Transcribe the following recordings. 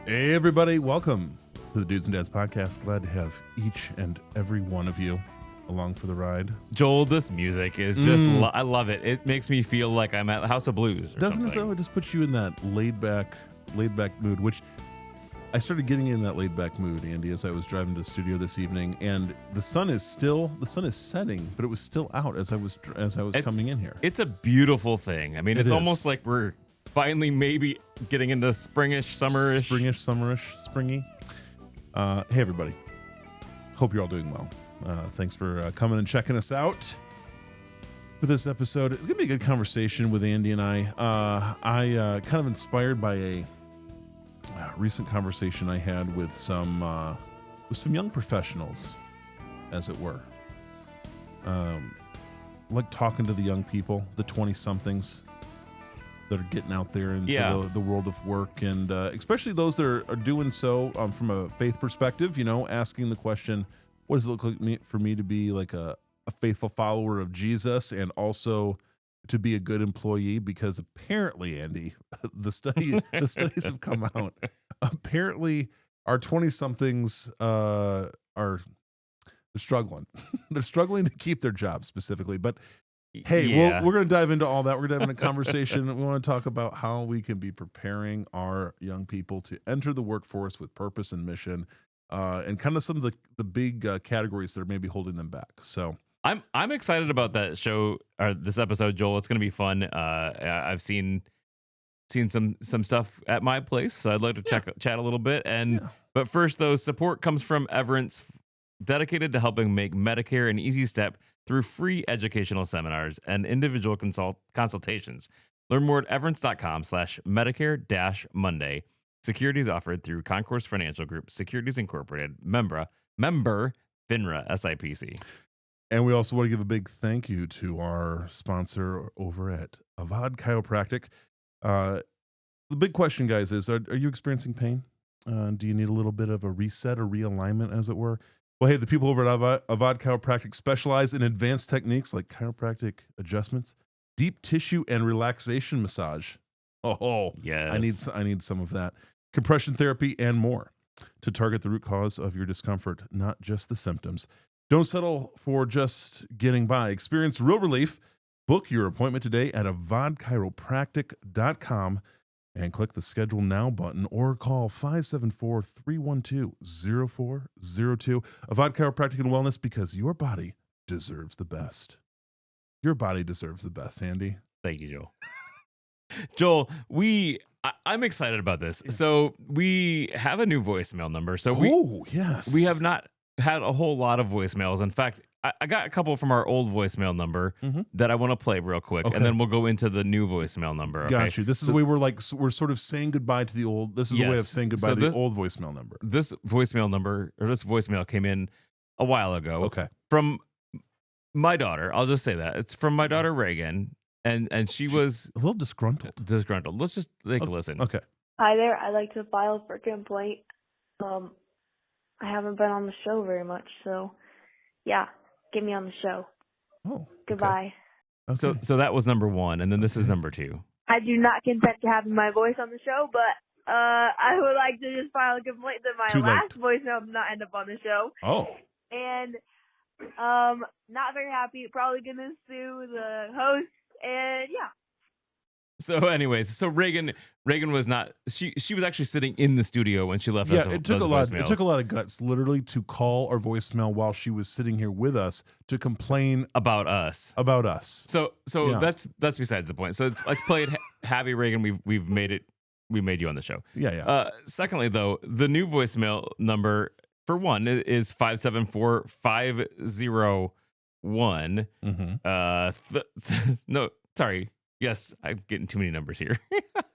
Hey everybody, welcome to the Dudes and Dads podcast. Glad to have each and every one of you along for the ride. Joel, this music is just, I love it. It makes me feel like I'm at the House of Blues or Doesn't something. it though? It just puts you in that laid back mood, which I started getting in that laid back mood, Andy, as I was driving to the studio this evening, and the sun is setting, but it was still out as I was coming in here. It's a beautiful thing. I mean, it's is. almost like we're finally maybe getting into springish, summerish. Springy. Hey everybody, hope you're all doing well. Thanks for coming and checking us out for this episode. It's gonna be a good conversation with Andy and I. I kind of inspired by a recent conversation I had with some young professionals, as it were. Like talking to the young people, the 20-somethings that are getting out there into the world of work, and especially those that are doing so from a faith perspective, asking the question, what does it look like for me to be like a faithful follower of Jesus and also to be a good employee? Because apparently, Andy, the studies have come out. Apparently, our 20-somethings are struggling. They're struggling to keep their jobs specifically, but hey, we're going to dive into all that. We're going to have a conversation. We want to talk about how we can be preparing our young people to enter the workforce with purpose and mission, and kind of some of the big categories that are maybe holding them back. So I'm excited about that show or this episode, Joel. It's going to be fun. I've seen some stuff at my place, so I'd like to chat a little bit. But first, though, support comes from Everence, dedicated to helping make Medicare an easy step through free educational seminars and individual consultations. Learn more at everence.com/Medicare-Monday. Securities offered through Concourse Financial Group, Securities Incorporated, member FINRA SIPC. And we also want to give a big thank you to our sponsor over at Avad Chiropractic. The big question, guys, is are you experiencing pain? Do you need a little bit of a reset or realignment, as it were? Well, hey, the people over at Avad Chiropractic specialize in advanced techniques like chiropractic adjustments, deep tissue and relaxation massage. Oh, yes. I need some of that. Compression therapy and more to target the root cause of your discomfort, not just the symptoms. Don't settle for just getting by. Experience real relief. Book your appointment today at avadchiropractic.com and click the Schedule Now button or call 574-312-0402. Avad Chiropractic and Wellness, because your body deserves the best. Your body deserves the best, Andy. Thank you, Joel. Joel, I'm excited about this. Yeah. So we have a new voicemail number. So we have not had a whole lot of voicemails. In fact, I got a couple from our old voicemail number that I want to play real quick, and then we'll go into the new voicemail number. Okay? Got you. This is the way we're sort of saying goodbye to the old. This is a way of saying goodbye to the old voicemail number. This voicemail came in a while ago. Okay. From my daughter. I'll just say that it's from my daughter Reagan, and she was a little disgruntled. Let's just take a listen. Okay. Hi there. I'd like to file for complaint. I haven't been on the show very much, so yeah. Get me on the show. Oh, goodbye. Okay. So that was number one, and then this is number two. I do not consent to having my voice on the show, but I would like to just file a complaint that my last voicemail did not end up on the show. Oh. And not very happy. Probably gonna sue the host. And yeah. So anyways, Reagan was not, she was actually sitting in the studio when she left us. It took a lot of guts literally to call our voicemail while she was sitting here with us to complain about us. So that's besides the point. So let's play it. Happy Reagan, we made you on the show. Yeah. Secondly, though, the new voicemail number for one is 574-501. No, sorry. Yes, I'm getting too many numbers here.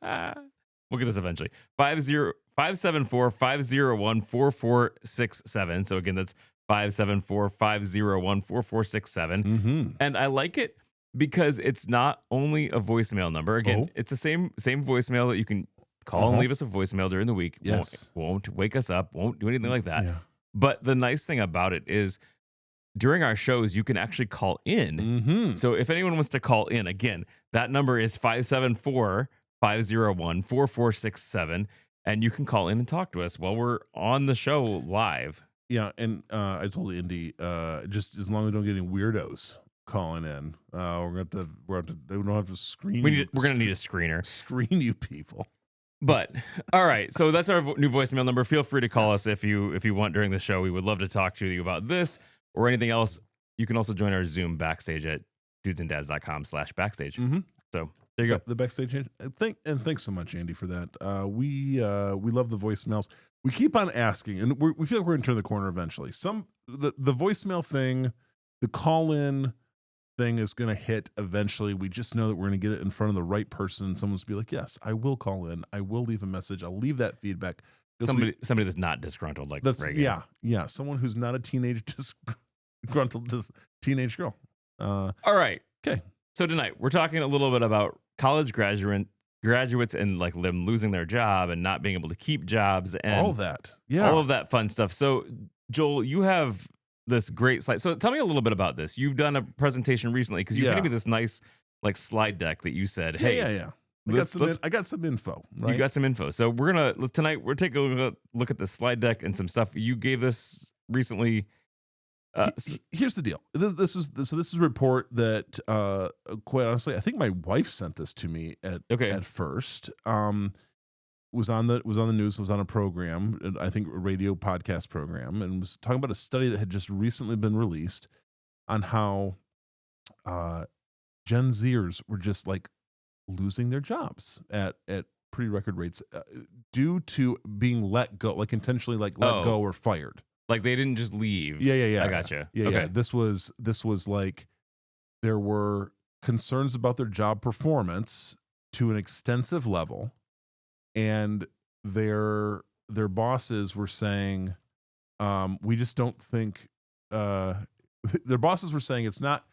We'll get this eventually. 574-501-4467. So again, that's 574-501-4467. And I like it because it's not only a voicemail number. Again, it's the same voicemail that you can call and leave us a voicemail during the week. Yes. Won't wake us up, won't do anything like that. Yeah. But the nice thing about it is during our shows, you can actually call in. So if anyone wants to call in, again, that number is 574-501-4467. and you can call in and talk to us while we're on the show live. Yeah, and I told Indy, just as long as we don't get any weirdos calling in, we don't have to screen. We're gonna need a screener. Screen you people. But all right, so that's our new voicemail number. Feel free to call us if you want during the show. We would love to talk to you about this or anything else. You can also join our Zoom backstage at dudesanddads.com/backstage. Mm-hmm. So there you go. The backstage. Thanks so much, Andy, for that. We love the voicemails. We keep on asking, and we feel like we're going to turn the corner eventually. The voicemail thing, the call in thing is going to hit eventually. We just know that we're going to get it in front of the right person. Someone's be like, yes, I will call in. I will leave a message. I'll leave that feedback. Somebody that's not disgruntled like Reagan. Yeah. Someone who's not a teenage disgruntled teenage girl. All right. Okay. So tonight we're talking a little bit about college graduates and like them losing their job and not being able to keep jobs and all that. Yeah. All of that fun stuff. So Joel, you have this great slide. So tell me a little bit about this. You've done a presentation recently because you gave me this nice like slide deck that you said, hey, yeah. I got some info. Right? You got some info. So tonight we're taking a look at the slide deck and some stuff you gave this recently. Here's the deal. This is a report that quite honestly, I think my wife sent this to me at first. Was on the news, was on a program, I think a radio podcast program, and was talking about a study that had just recently been released on how Gen Zers were just like losing their jobs at pretty record rates due to being let go, like intentionally let go or fired. Like they didn't just leave. Yeah. I gotcha. Yeah. Okay. This was like there were concerns about their job performance to an extensive level, and their bosses were saying, we just don't think. Their bosses were saying it's not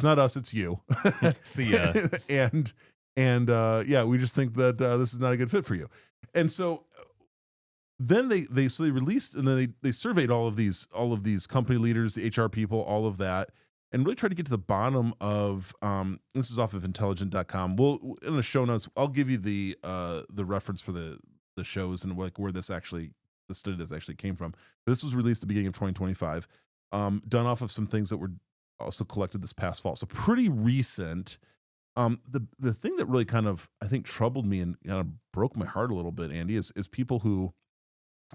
us, it's you. See ya. and we just think that this is not a good fit for you, and so. Then they released, and then they surveyed all of these company leaders, the HR people, all of that, and really tried to get to the bottom of this is off of intelligent.com. We'll in the show notes, I'll give you the reference for the shows and like where the study this actually came from. This was released at the beginning of 2025, done off of some things that were also collected this past fall. So pretty recent. The thing that really kind of I think troubled me and kind of broke my heart a little bit, Andy, is people who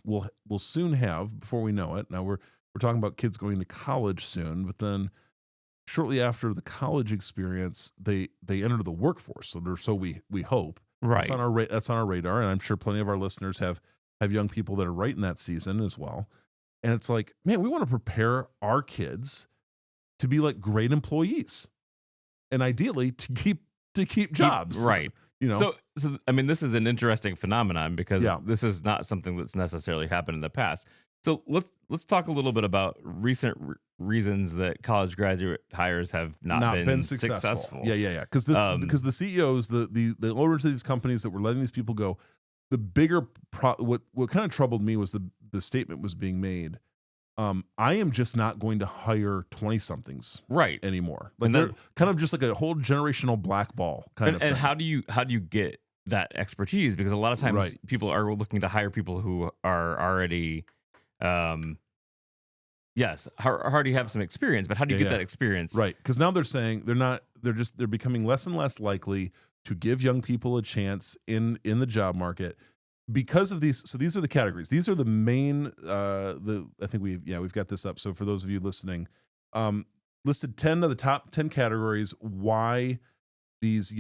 will soon have, before we know it. Now we're talking about kids going to college soon, but then shortly after the college experience, they enter the workforce. So we hope. Right. That's on our radar, and I'm sure plenty of our listeners have young people that are right in that season as well. And it's like, man, we want to prepare our kids to be like great employees, and ideally to keep jobs. Right. You know. So I mean, this is an interesting phenomenon because this is not something that's necessarily happened in the past. So let's talk a little bit about recent reasons that college graduate hires have not been successful. Yeah. Because the CEOs, the owners of these companies that were letting these people go, the bigger what kind of troubled me was the statement was being made. I am just not going to hire 20-somethings anymore. Like they're kind of just like a whole generational blackball kind of thing. And how do you get that expertise? Because a lot of times people are looking to hire people who are already, already have some experience. But how do you get that experience? Right, because now they're saying they're becoming less and less likely to give young people a chance in the job market. Because of these, so these are the categories. These are the main. I think we've got this up. So for those of you listening, listed 10 of the top 10 categories why these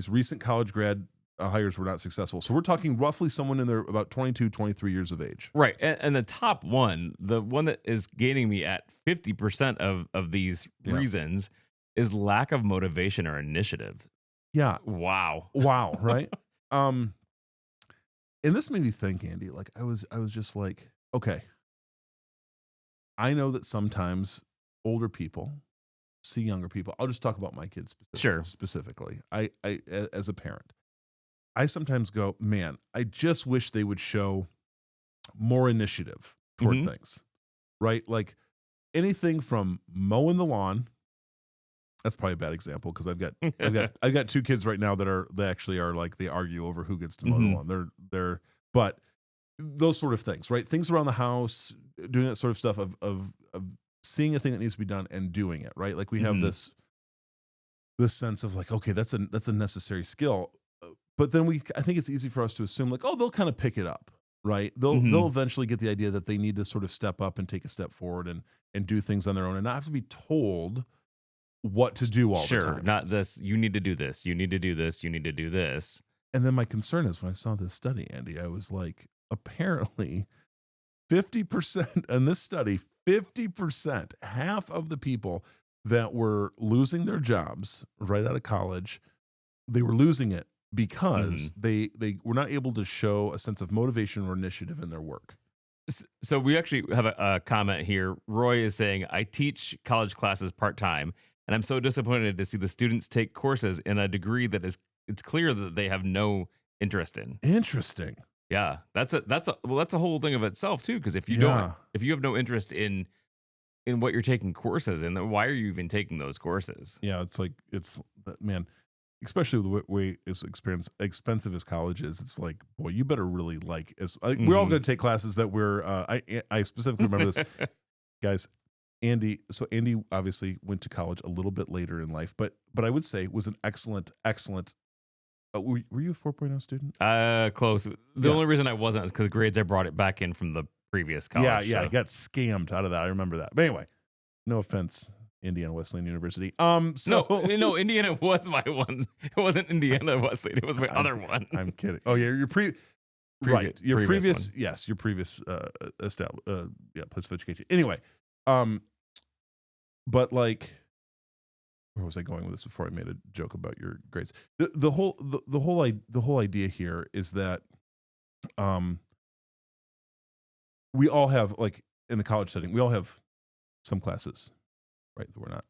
recent college grad hires were not successful. So we're talking roughly someone in there about 22, 23 years of age. Right, and the top one, the one that is gaining me at 50% of these reasons, is lack of motivation or initiative. Yeah. Wow. Right. And this made me think, Andy, like I was just like, okay, I know that sometimes older people see younger people. I'll just talk about my kids specifically. I as a parent, I sometimes go, man, I just wish they would show more initiative toward things, right? Like anything from mowing the lawn. That's probably a bad example because I've got two kids right now that actually are like they argue over who gets to mow the lawn. But those sort of things, right? Things around the house, doing that sort of stuff of seeing a thing that needs to be done and doing it, right? Like we have this sense of like, okay, that's a necessary skill. But then I think it's easy for us to assume like, oh, they'll kind of pick it up, right? They'll eventually get the idea that they need to sort of step up and take a step forward and do things on their own and not have to be told what to do all the time. Not this, you need to do this, you need to do this, you need to do this. And then my concern is when I saw this study, Andy, I was like, apparently 50% in this study, 50%, half of the people that were losing their jobs right out of college, they were losing it because they were not able to show a sense of motivation or initiative in their work. So we actually have a comment here. Roy is saying, I teach college classes part-time, and I'm so disappointed to see the students take courses in a degree that it's clear that they have no interest in. Interesting. Yeah, that's a whole thing of itself too. Because if you have no interest in what you're taking courses in, then why are you even taking those courses? Yeah, man, especially the way it's expensive as college is. It's like, boy, you better really like. We're all going to take classes that we're. I specifically remember this, guys. Andy obviously went to college a little bit later in life, but I would say was an excellent. Were you a 4.0 student? Close. The only reason I wasn't is because grades I brought it back in from the previous college. Yeah, I got scammed out of that. I remember that. But anyway, no offense, Indiana Wesleyan University. No, Indiana was my one. It wasn't Indiana Wesleyan. It was my other one. I'm kidding. Oh yeah, your previous yes, your previous place of education. Anyway, but like, where was I going with this before I made a joke about your grades? The whole idea here is that we all have, like, in the college setting, we all have some classes, right, that we're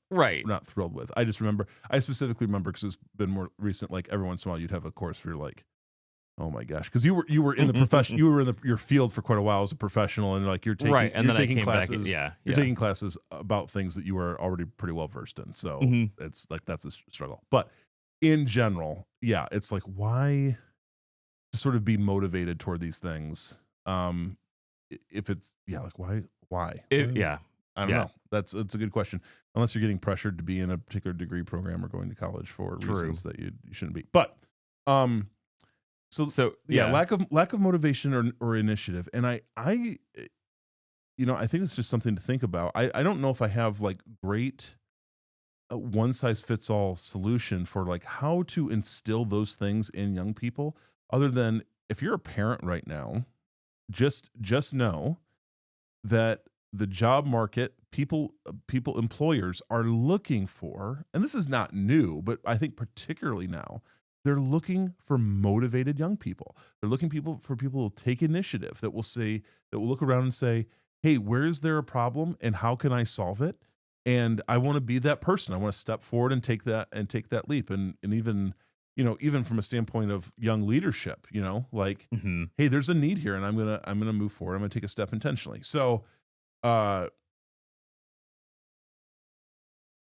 not thrilled with. I specifically remember because it's been more recent, like every once in a while you'd have a course where you're like, oh my gosh, because you were in the profession, you were in your field for quite a while as a professional, and like you're taking classes, you're taking classes about things that you were already pretty well versed in. So it's like that's a struggle. But in general, yeah, it's like, why to sort of be motivated toward these things? If it's like why? I don't know. It's a good question. Unless you're getting pressured to be in a particular degree program or going to college for reasons that you shouldn't be. But So lack of motivation or initiative, and I think it's just something to think about. I don't know if I have like great one size fits all solution for like how to instill those things in young people. Other than, if you're a parent right now, just know that the job market, employers are looking for, and this is not new, but I think particularly now, they're looking for motivated young people. They're looking for people who will take initiative, that will look around and say, hey, where is there a problem and how can I solve it? And I want to be that person. I want to step forward and take that leap. And even, even from a standpoint of young leadership, like, hey, there's a need here and I'm going to move forward. I'm going to take a step intentionally. So,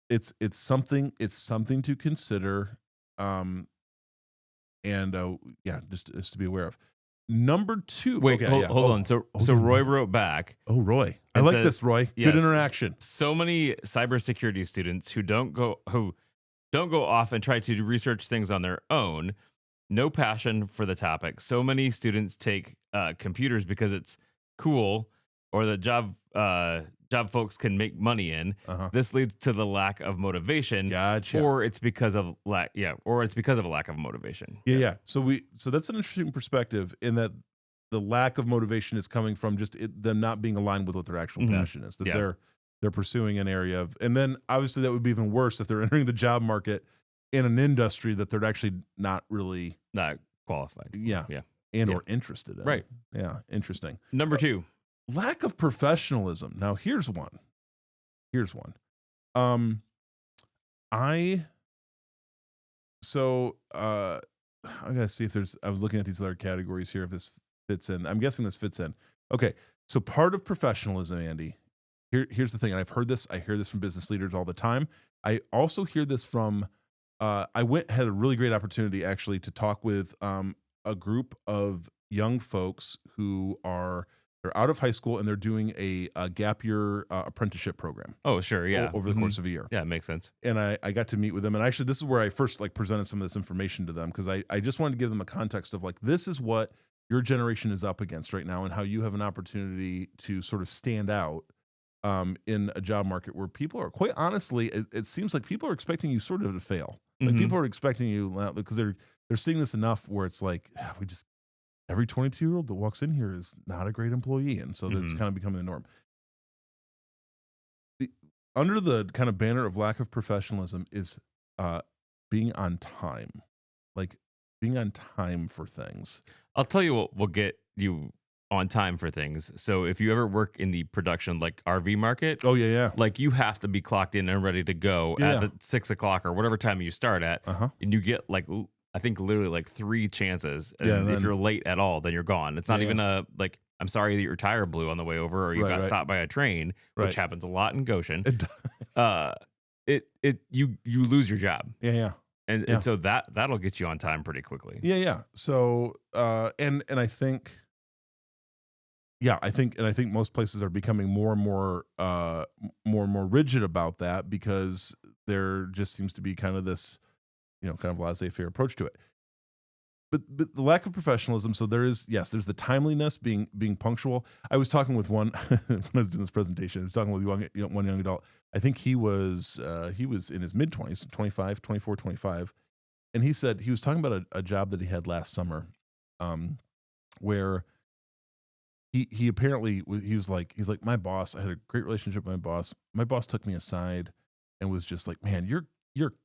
it's something to consider. Just to be aware of. Number 2. Wait, hold on. So Roy wrote back. Oh, Roy. I like this, Roy. Yes, good interaction. So many cybersecurity students who don't go off and try to research things on their own. No passion for the topic. So many students take computers because it's cool, or the job folks can make money in. This leads to the lack of motivation. Gotcha. Or it's because of a lack of motivation. Yeah. So that's an interesting perspective, in that the lack of motivation is coming from just them not being aligned with what their actual passion is. That they're pursuing an area of, and then obviously that would be even worse if they're entering the job market in an industry that they're actually not qualified. Or interested in. Right. Yeah. Interesting. Number 2. Lack of professionalism. Now, here's one. I gotta see if I was looking at these other categories here, if this fits in. I'm guessing this fits in. Okay. So part of professionalism, Andy, here's the thing. And I hear this from business leaders all the time. I also hear this from, had a really great opportunity actually to talk with, a group of young folks who they're out of high school and they're doing a gap year apprenticeship program. Oh, sure. Yeah. Over the course of a year. Yeah, it makes sense. And I got to meet with them. And actually, this is where I first like presented some of this information to them, because I just wanted to give them a context of like, this is what your generation is up against right now and how you have an opportunity to sort of stand out in a job market where people are, quite honestly, it seems like people are expecting you sort of to fail. Like people are expecting you, because they're seeing this enough where it's like, every 22-year-old that walks in here is not a great employee. And so that's kind of becoming the norm. Under the kind of banner of lack of professionalism is being on time, like being on time for things. I'll tell you what will get you on time for things. So if you ever work in the production like RV market, like you have to be clocked in and ready to go at the 6 o'clock or whatever time you start at, and you get like, I think literally like 3 chances. And if you're late at all, then you're gone. It's not even a like, I'm sorry that your tire blew on the way over, or you got stopped by a train, which happens a lot in Goshen. It does. You lose your job. And so that'll get you on time pretty quickly. So and I think I think most places are becoming more and more rigid about that, because there just seems to be kind of this, kind of laissez-faire approach to it. But the lack of professionalism. So there's the timeliness, being punctual. I was talking with one when I was doing this presentation. I was talking with one young adult. I think he was in his mid-20s, 25, 24, 25. And he said he was talking about a job that he had last summer, where he apparently he's like, my boss, I had a great relationship with my boss. My boss took me aside and was just like, man, you're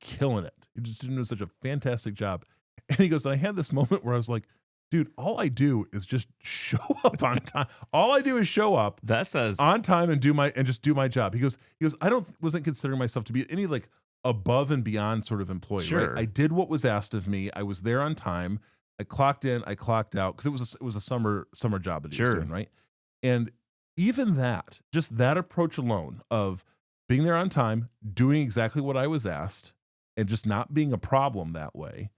killing it. You're just doing such a fantastic job. And he goes, and I had this moment where I was like, dude, all I do is just show up on time. All I do is show up on time and just do my job. He goes, I wasn't considering myself to be any like above and beyond sort of employee. Sure. Right? I did what was asked of me. I was there on time. I clocked in, I clocked out, because it was a summer job that he was doing, right? And even that, just that approach alone of being there on time, doing exactly what I was asked, and just not being a problem that way,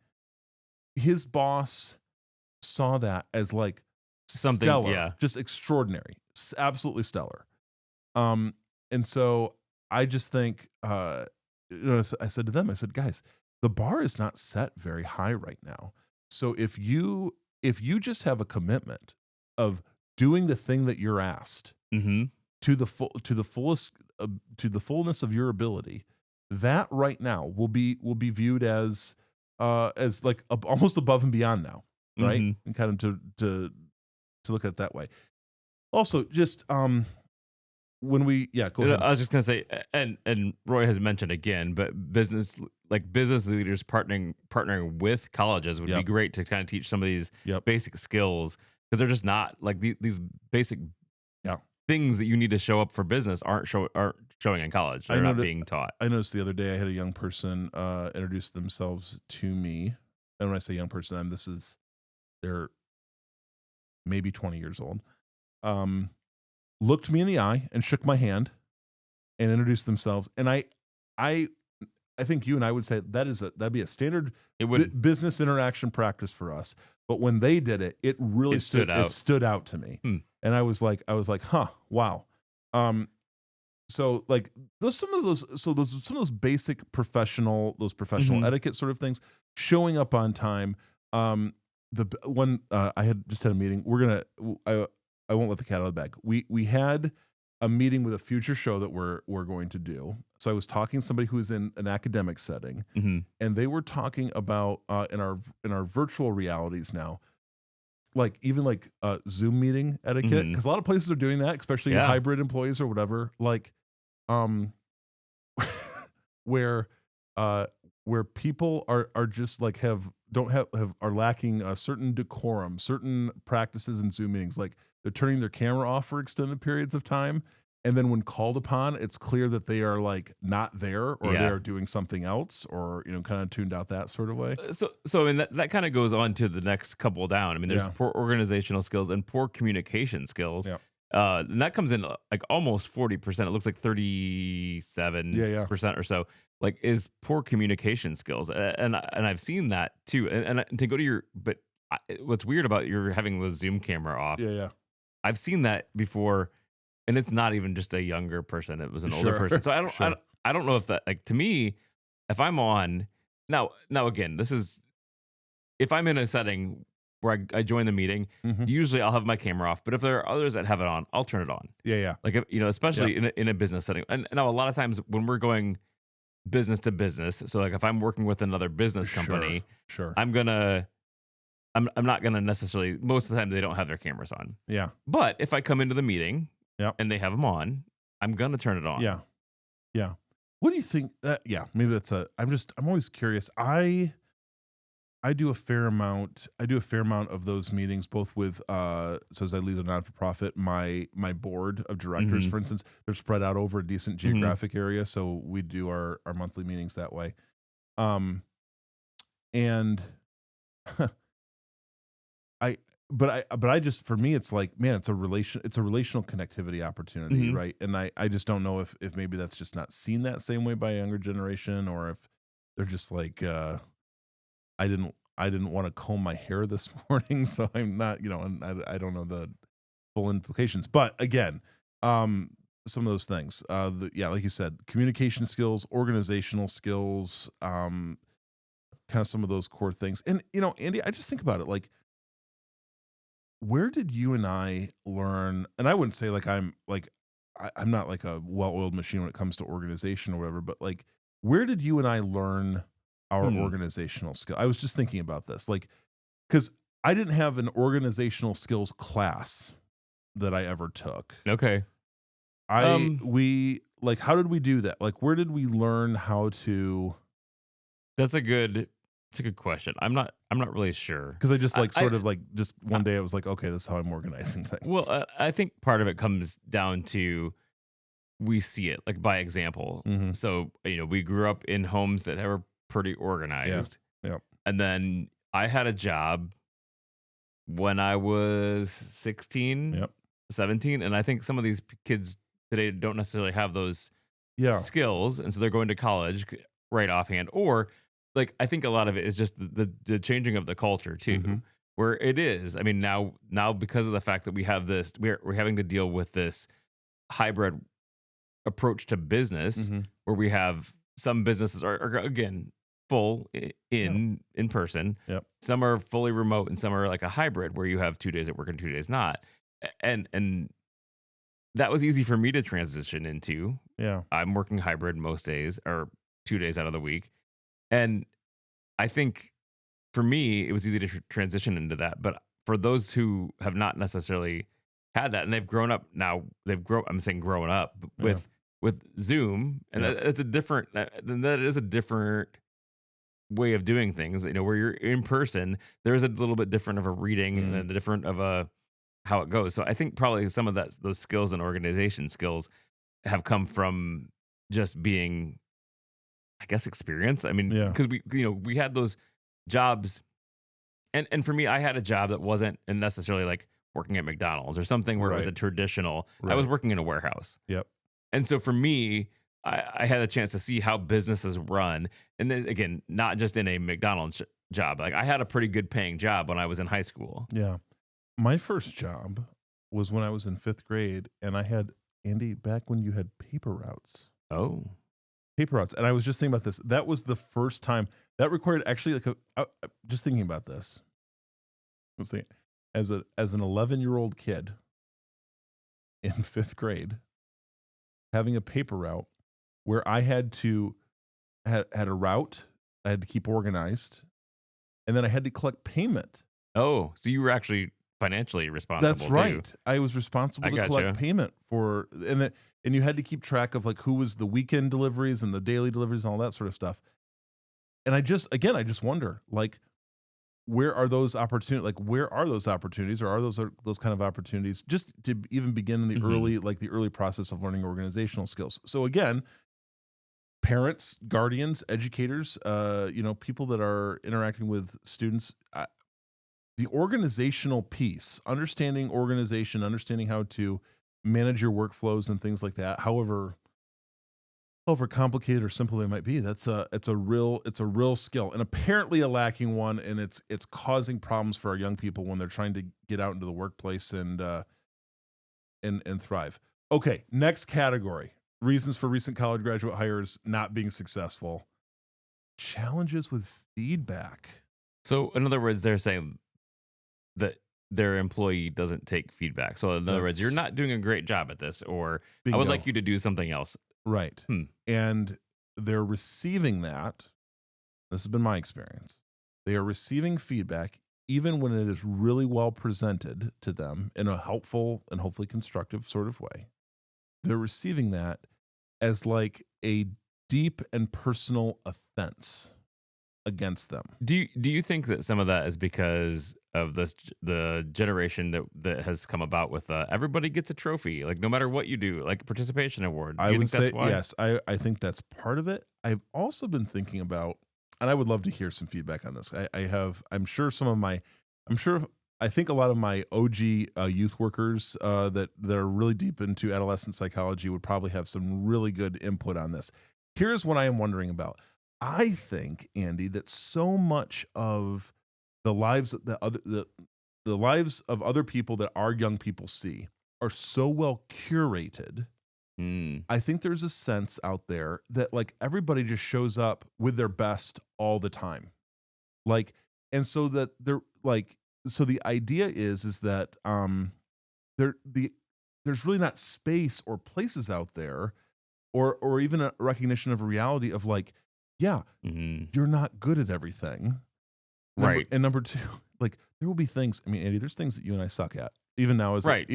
his boss saw that as like something stellar, just extraordinary, absolutely stellar. And so I just think, I said to them, I said, guys, the bar is not set very high right now. So if you just have a commitment of doing the thing that you're asked to the fullness of your ability, that right now will be viewed as like almost above and beyond now, right? And kind of to look at it that way. Also, just when we go ahead. I was just gonna say, and Roy has mentioned again, but business leaders partnering with colleges would be great to kind of teach some of these basic skills, because they're just not like these basic things that you need to show up for business aren't showing in college. They're not being taught. I noticed the other day I had a young person introduce themselves to me, and when I say young person, they're maybe 20 years old. Looked me in the eye and shook my hand and introduced themselves. And I think you and I would say that'd be a standard business interaction practice for us. But when they did it, it really stood out to me. And I was like, huh, wow. So like some of those basic professional etiquette sort of things, showing up on time. The one I had just had a meeting. I won't let the cat out of the bag. We had a meeting with a future show that we're going to do. So I was talking to somebody who is in an academic setting, and they were talking about in our virtual realities now, like even like Zoom meeting etiquette, because a lot of places are doing that, especially hybrid employees or whatever. Like, where people are just like are lacking a certain decorum, certain practices in Zoom meetings, like they're turning their camera off for extended periods of time, and then when called upon, it's clear that they are like not there, or they are doing something else, or kind of tuned out that sort of way. So I mean that kind of goes on to the next couple down. I mean, there's poor organizational skills and poor communication skills. And that comes in like almost 40%. It looks like 37% or so. Like is poor communication skills, and I've seen that too. And to go to but what's weird about you're having the Zoom camera off. Yeah. I've seen that before, and it's not even just a younger person. It was an older Sure. person. So Sure. I don't know if that, like, to me, if I'm on now again, this is if I'm in a setting where I join the meeting, Mhm. usually I'll have my camera off. But if there are others that have it on, I'll turn it on. Yeah. Like, if, especially in a business setting. And now a lot of times when we're going business to business, so like if I'm working with another business company, Sure. I'm not gonna necessarily. Most of the time, they don't have their cameras on. Yeah. But if I come into the meeting, Yep. and they have them on, I'm gonna turn it on. Yeah. What do you think? Yeah, maybe that's I'm always curious. I do a fair amount. I do a fair amount of those meetings, both with so as I lead a non-for-profit, my board of directors, Mhm. for instance, they're spread out over a decent Mhm. geographic area, so we do our monthly meetings that way. Um, and I but I just, for me, it's like, man, it's a relational connectivity opportunity, Mhm. right? And I just don't know if maybe that's just not seen that same way by a younger generation, or if they're just like, I didn't want to comb my hair this morning, so I'm not, and I don't know the full implications. But again, some of those things, yeah, like you said, communication skills, organizational skills, kind of some of those core things. And Andy, I just think about it like, where did you and I learn? And I wouldn't say like I'm not like a well-oiled machine when it comes to organization or whatever, but like, where did you and I learn our Hmm. organizational skill? I was just thinking about this, like, because I didn't have an organizational skills class that I ever took. Okay. We like, how did we do that? Like, where did we learn how to? That's a good. It's a good question. I'm not really sure. Because I just like I, sort of like just one day I was like, okay, this is how I'm organizing things. well, I think part of it comes down to we see it like by example. Hmm. So we grew up in homes that were pretty Yeah. organized, Yep. and then I had a job when I was 16, Yep. 17, and I think some of these kids today don't necessarily have those Yeah. skills, and so they're going to college right offhand. Or like I think a lot of it is just the changing of the culture too, Mhm. where it is. I mean, now because of the fact that we have this, we're having to deal with this hybrid approach to business, Mhm. where we have some businesses are again full Yeah. in person. Yep. Some are fully remote, and some are like a hybrid where you have 2 days at work and 2 days not. And that was easy for me to transition into. Yeah. I'm working hybrid most days or 2 days out of the week. And I think for me, it was easy to transition into that. But for those who have not necessarily had that and they've grown up now, I'm saying growing up Yeah. with Zoom, and Yeah. it's a different, that is a different way of doing things, where you're in person, there is a little bit different of a reading and a different of a how it goes. So I think probably some of those skills and organization skills have come from just being, I guess, experience. I mean, Yeah. because we had those jobs, and for me, I had a job that wasn't necessarily like working at McDonald's or something where it was a Right. traditional. I was Right. working in a warehouse, Yep. and so for me, I had a chance to see how businesses run, and then, again, not just in a McDonald's job. Like I had a pretty good paying job when I was in high school. Yeah. My first job was when I was in 5th grade, and I had, Andy, back when you had paper routes. Oh, Paper routes. And I was just thinking about this. That was the first time that required, actually, like just thinking about this. I was thinking, as an 11-year-old kid in 5th grade, having a paper route where I had a route, I had to keep organized, and then I had to collect payment. oh, so you were actually financially responsible. That's too. right. I was responsible I to gotcha. collect payment for, and you had to keep track of like who was the weekend deliveries and the daily deliveries and all that sort of stuff. And I just wonder, like, where are those opportunities? Like, where are those opportunities, or are those kind of opportunities just to even begin in the Mhm. early process of learning organizational skills? So again, parents, guardians, educators, people that are interacting with students, the organizational piece, understanding organization, understanding how to manage your workflows and things like that. However however complicated or simple they might be, it's a real skill, and apparently a lacking one, and it's causing problems for our young people when they're trying to get out into the workplace and thrive. Okay, next category. Reasons for recent college graduate hires not being successful. Challenges with feedback. So in other words, they're saying that their employee doesn't take feedback. So in other words, you're not doing a great job at this, or I would like you to do something else. Right. And they're receiving that. This has been my experience. They are receiving feedback even when it is really well presented to them in a helpful and hopefully constructive sort of way. They're receiving that as like a deep and personal offense against them. Do you think that some of that is because of the generation that has come about with everybody gets a trophy, like no matter what you do, like a participation award? I would say yes. I think that's part of it. I've also been thinking about, and I would love to hear some feedback on this. I think a lot of my OG youth workers that are really deep into adolescent psychology would probably have some really good input on this. Here's what I am wondering about. I think, Andy, that so much of the lives the lives of other people that our young people see are so well curated. I think there's a sense out there that like everybody just shows up with their best all the time. Like, and so that they're like, so the idea is that there's really not space or places out there or even a recognition of a reality of like, yeah, you're not good at everything. Right. And number two, like there will be things, I mean, Andy, there's things that you and I suck at. Even now as right.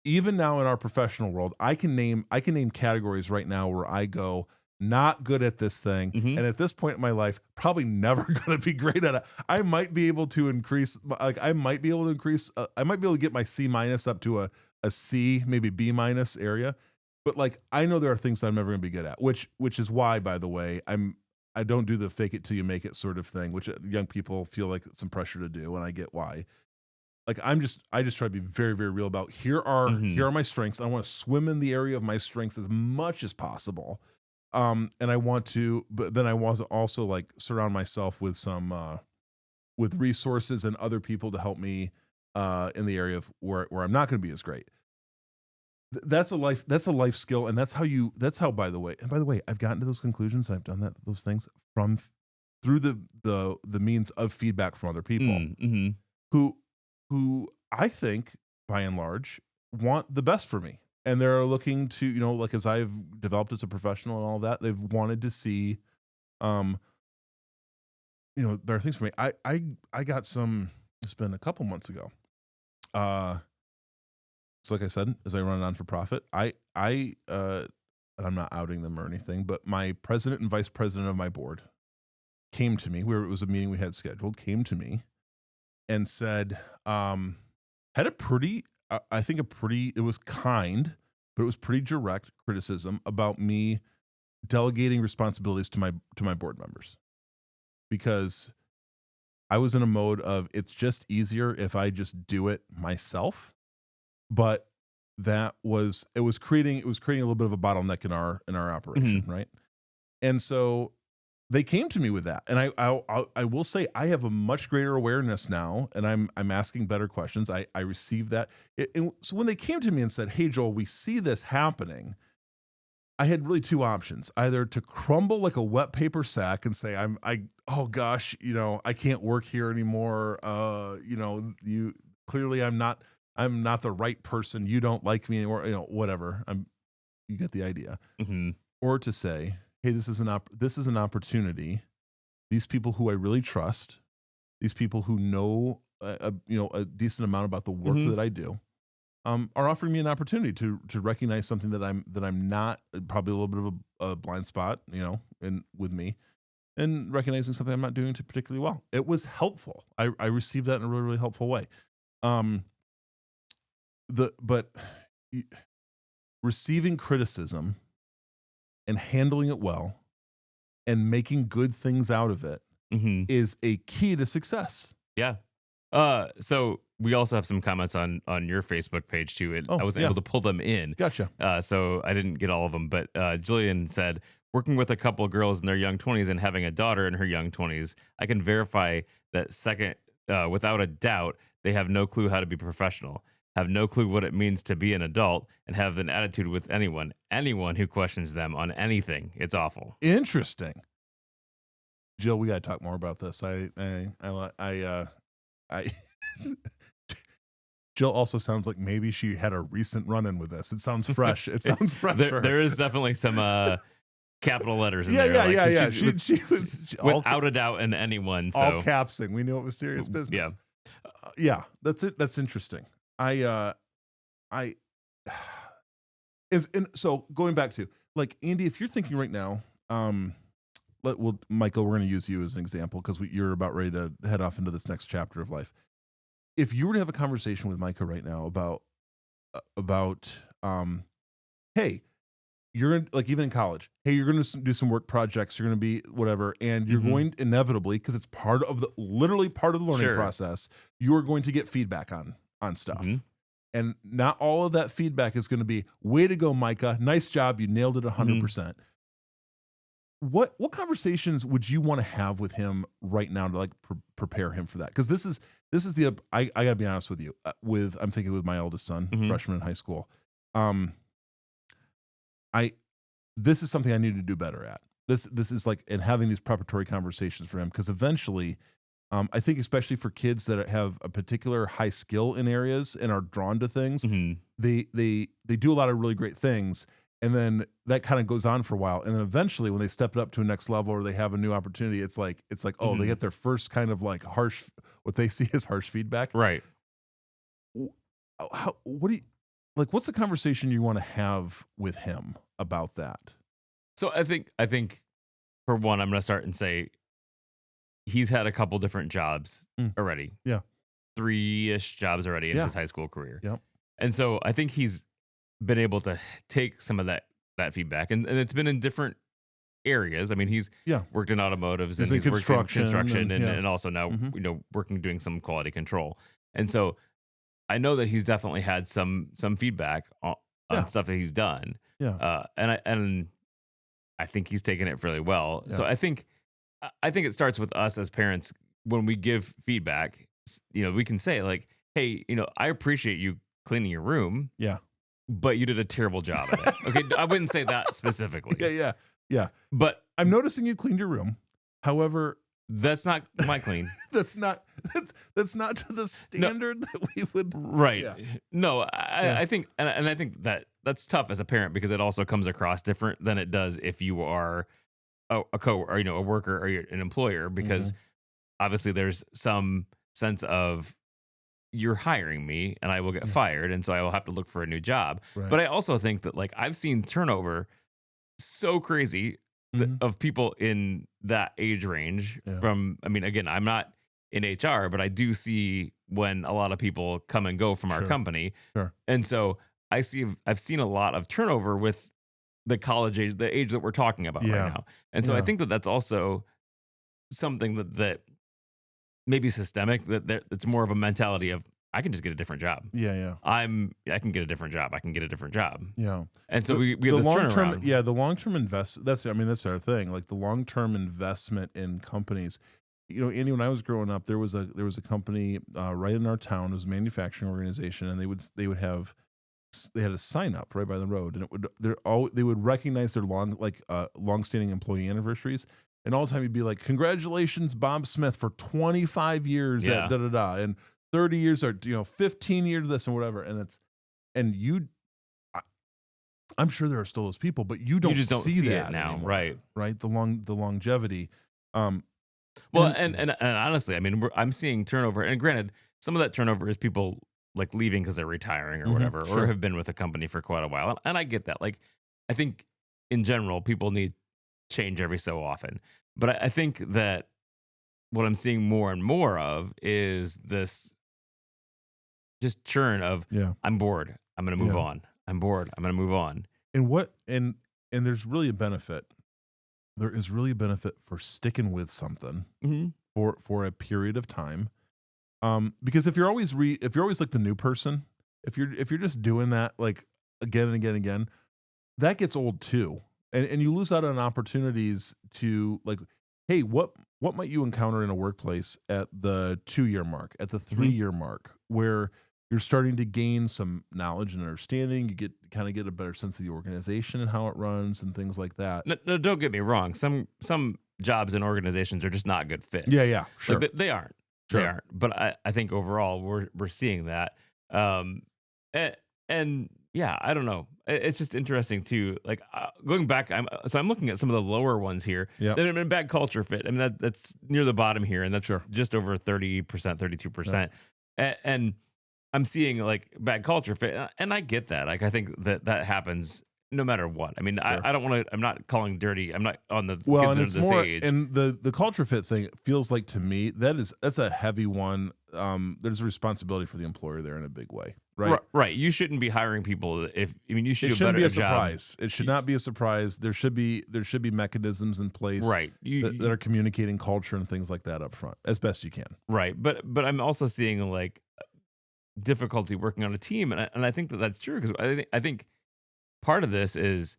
Even now in our professional world, I can name categories right now where I go, not good at this thing. And at this point in my life, probably never going to be great at it. I might be able to increase, I might be able to get my C- up to a C, maybe B- area. But like, I know there are things that I'm never going to be good at, which is why, by the way, I don't do the fake it till you make it sort of thing, which young people feel like it's some pressure to do. And I get why. Like I just try to be very, very real about here are my strengths. I want to swim in the area of my strengths as much as possible. And I want to, but then I want to also like surround myself with some with resources and other people to help me in the area of where I'm not going to be as great. That's a life skill, and that's how by the way, I've gotten to those conclusions. I've done those things through the means of feedback from other people who I think by and large want the best for me. And they're looking to, like as I've developed as a professional and all that, they've wanted to see, better things for me. I got some, it's been a couple months ago. So like I said, as I run a non-for-profit, and I'm not outing them or anything, but my president and vice president of my board came to me, where it was a meeting we had scheduled, came to me and said, had a pretty, it was kind, but it was pretty direct criticism about me delegating responsibilities to my board members, because I was in a mode of it's just easier if I just do it myself. But it was creating a little bit of a bottleneck in our operation, right? And so they came to me with that, and I will say I have a much greater awareness now, and I'm asking better questions. I received that, and so when they came to me and said, "Hey, Joel, we see this happening," I had really two options: either to crumble like a wet paper sack and say, oh gosh, I can't work here anymore. You clearly I'm not the right person. You don't like me anymore. Whatever. You get the idea. Or to say, hey, this is an opportunity. These people who I really trust, these people who know a decent amount about the work that I do, are offering me an opportunity to recognize something that I'm not, probably a little bit of a blind spot, with me, and recognizing something I'm not doing particularly well. It was helpful. I received that in a really, really helpful way. But receiving criticism and handling it well and making good things out of it is a key to success. Yeah. So we also have some comments on your Facebook page too. I was able to pull them in. Gotcha. So I didn't get all of them, but Jillian said, working with a couple of girls in their young 20s and having a daughter in her young 20s, I can verify that without a doubt, they have no clue how to be professional, have no clue what it means to be an adult, and have an attitude with anyone who questions them on anything. It's awful. Interesting. Jill, we got to talk more about this. Jill also sounds like maybe she had a recent run-in with this. It sounds fresh. It sounds fresh. There is definitely some capital letters in there. Yeah. She was without a doubt in anyone. So. All capsing. We knew it was serious business. Yeah. That's it. That's interesting. So going back to like Andy, if you're thinking right now, Michael, we're going to use you as an example because you're about ready to head off into this next chapter of life. If you were to have a conversation with Micah right now about hey, you're even in college, hey, you're going to do some work projects, you're going to be whatever, and you're going inevitably, because it's literally part of the learning process, you're going to get feedback on stuff. And not all of that feedback is going to be, way to go, Micah, nice job, you nailed it 100%. What conversations would you want to have with him right now to like prepare him for that? Because this is I gotta be honest with you. I'm thinking with my eldest son, freshman in high school. This is something I need to do better at. This is like, and having these preparatory conversations for him, because eventually, I think especially for kids that have a particular high skill in areas and are drawn to things, they do a lot of really great things. And then that kind of goes on for a while. And then eventually when they step it up to a next level or they have a new opportunity, it's like, oh, they get their first kind of like what they see as harsh feedback. Right. What's the conversation you want to have with him about that? So I think for one, I'm going to start and say he's had a couple different jobs already. Yeah. 3-ish jobs already in his high school career. Yep. And so I think he's been able to take some of that feedback, and it's been in different areas. I mean, he's worked in automotives, and he's worked in construction, and also now doing some quality control. And so I know that he's definitely had some feedback on stuff that he's done. Yeah. And I think he's taken it fairly well. Yeah. So I think it starts with us as parents. When we give feedback, we can say like, hey, I appreciate you cleaning your room. Yeah. But you did a terrible job at it. Okay, I wouldn't say that specifically. Yeah. But I'm noticing you cleaned your room. However, that's not my clean. that's not to the standard that we would. Right. Yeah. No, I think, and I think that's tough as a parent, because it also comes across different than it does if you are a worker or you're an employer, because obviously there's some sense of, you're hiring me and I will get fired, and so I will have to look for a new job. Right. But I also think that like I've seen turnover so crazy of people in that age range from, I mean, again, I'm not in HR, but I do see when a lot of people come and go from our company. Sure. And so I've seen a lot of turnover with the college age, the age that we're talking about right now. And so I think that that's also something that maybe systemic, that it's more of a mentality of, I can just get a different job. Yeah. I can get a different job. I can get a different job. Yeah. And so we have this turnaround. Yeah, the long-term that's our thing. Like the long-term investment in companies. Andy, when I was growing up, there was a company right in our town. It was a manufacturing organization, and they had a sign up right by the road, and they would recognize their long-standing employee anniversaries. And all the time you'd be like, congratulations, Bob Smith, for 25 years at da-da-da, and 30 years or 15 years this and whatever. I'm sure there are still those people, but you just don't see that it now, anymore, right? The longevity. And honestly, I mean, I'm seeing turnover, and granted, some of that turnover is people like leaving because they're retiring or whatever, or have been with a company for quite a while. And I get that. Like, I think in general, people need change every so often. But I think that what I'm seeing more and more of is this just churn of, I'm bored, I'm going to move on. I'm bored, I'm going to move on. And there's really a benefit. There is really a benefit for sticking with something for a period of time. Because if you're always like the new person, if you're just doing that like again and again and again, that gets old too. And you lose out on opportunities to like, hey, what might you encounter in a workplace at the 2-year mark, at the Mhm. 3-year mark, where you're starting to gain some knowledge and understanding. You get a better sense of the organization and how it runs and things like that. No, don't get me wrong. Some jobs and organizations are just not good Yeah, fits. yeah, Like sure. they aren't. They Sure. aren't. But I think overall we're seeing that. Um, and, and yeah, I don't know. It's just interesting too. Like going back, I'm looking at some of the lower ones here Yep. that have been bad culture fit. I mean that's near the bottom here, and that's Sure. just over 30%, Yeah. 32%. And I'm seeing like bad culture fit, and I get that. Like I think that happens no matter what. I mean, Sure. I don't want to. I'm not calling dirty. I'm not on the Well, kids and under it's this more, age. and the culture fit thing feels like to me that's a heavy one. There's a responsibility for the employer there in a big way, right? Right. You shouldn't be hiring people if I mean you should It do a shouldn't better be a job. surprise. It should not be a surprise. There should be mechanisms in place Right. that are communicating culture and things like that up front as best you can. Right. But I'm also seeing like difficulty working on a team, and I think that that's true because I think part of this is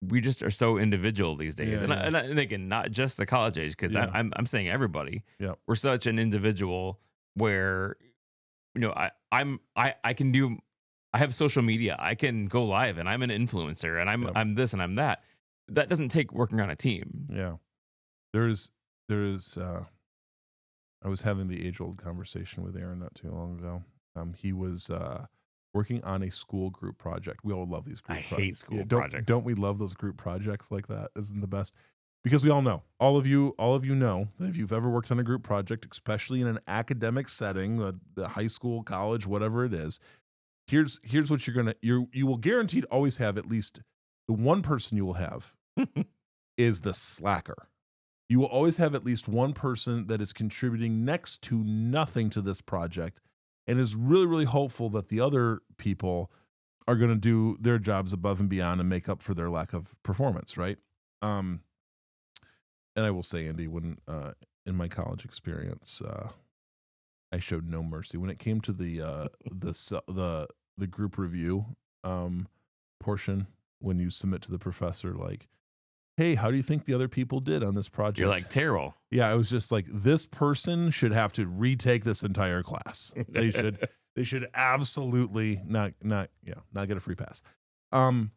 we just are so individual these days, Yeah, and yeah, and again, not just the college age kids. yeah, I'm saying everybody. yeah, We're such an individual where I can do. I have social media. I can go live, and I'm an influencer, and yeah, I'm this and I'm that. That doesn't take working on a team. yeah. There's I was having the age old conversation with Aaron not too long ago. He was working on a school group project. We all love these I group hate projects. school Don't projects. don't we love those group projects like that? Isn't the best? Because we all of you know that if you've ever worked on a group project, especially in an academic setting, the high school, college, whatever it is, here's what you will guaranteed always have. At least the one person you will have is the slacker. You will always have at least one person that is contributing next to nothing to this project and is really, really hopeful that the other people are going to do their jobs above and beyond and make up for their lack of performance, right? Um, and I will say, Andy, when in my college experience, I showed no mercy when it came to the group review portion. When you submit to the professor, like, hey, how do you think the other people did on this project? You're like terrible. Yeah, it was just like this person should have to retake this entire class. They should absolutely not get a free pass. Um,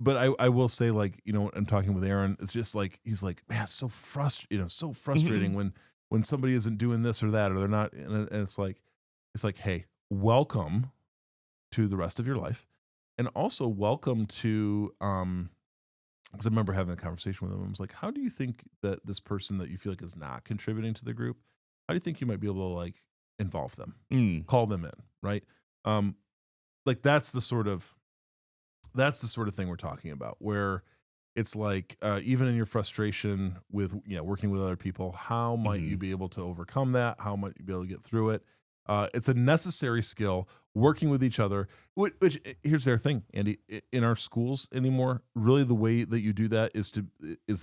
but I will say, like, I'm talking with Aaron. It's just like he's like, man, it's so so frustrating when somebody isn't doing this or that, or they're not, and it's like hey, welcome to the rest of your life, and also welcome to because I remember having a conversation with him. I was like, how do you think that this person that you feel like is not contributing to the group, how do you think you might be able to like involve them, call them in, right? Like that's the sort of thing we're talking about, where it's like even in your frustration with working with other people, how might you be able to overcome that? How might you be able to get through it? It's a necessary skill, working with each other. Which here's their thing, Andy. In our schools anymore, really the way that you do that is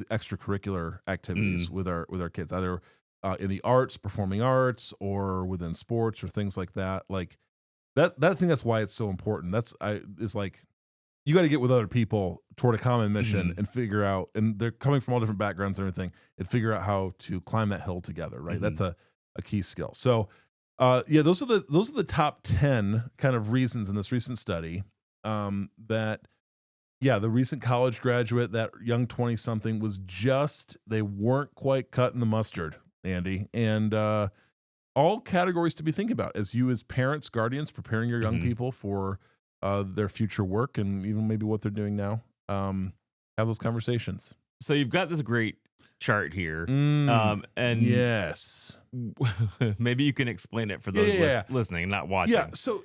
extracurricular activities with our kids, either in the arts, performing arts, or within sports or things like that. Like that thing. That's why it's so important. It's like you got to get with other people toward a common mission and figure out, and they're coming from all different backgrounds and everything, and figure out how to climb that hill together. Right. That's a key skill. So. Those are the top 10 kind of reasons in this recent study that the recent college graduate, that young 20 something, they weren't quite cutting the mustard, Andy, and all categories to be thinking about as parents, guardians, preparing your young people for their future work and even maybe what they're doing now. Have those conversations. So you've got this great chart here, and yes, maybe you can explain it for those listening, not watching. Yeah. So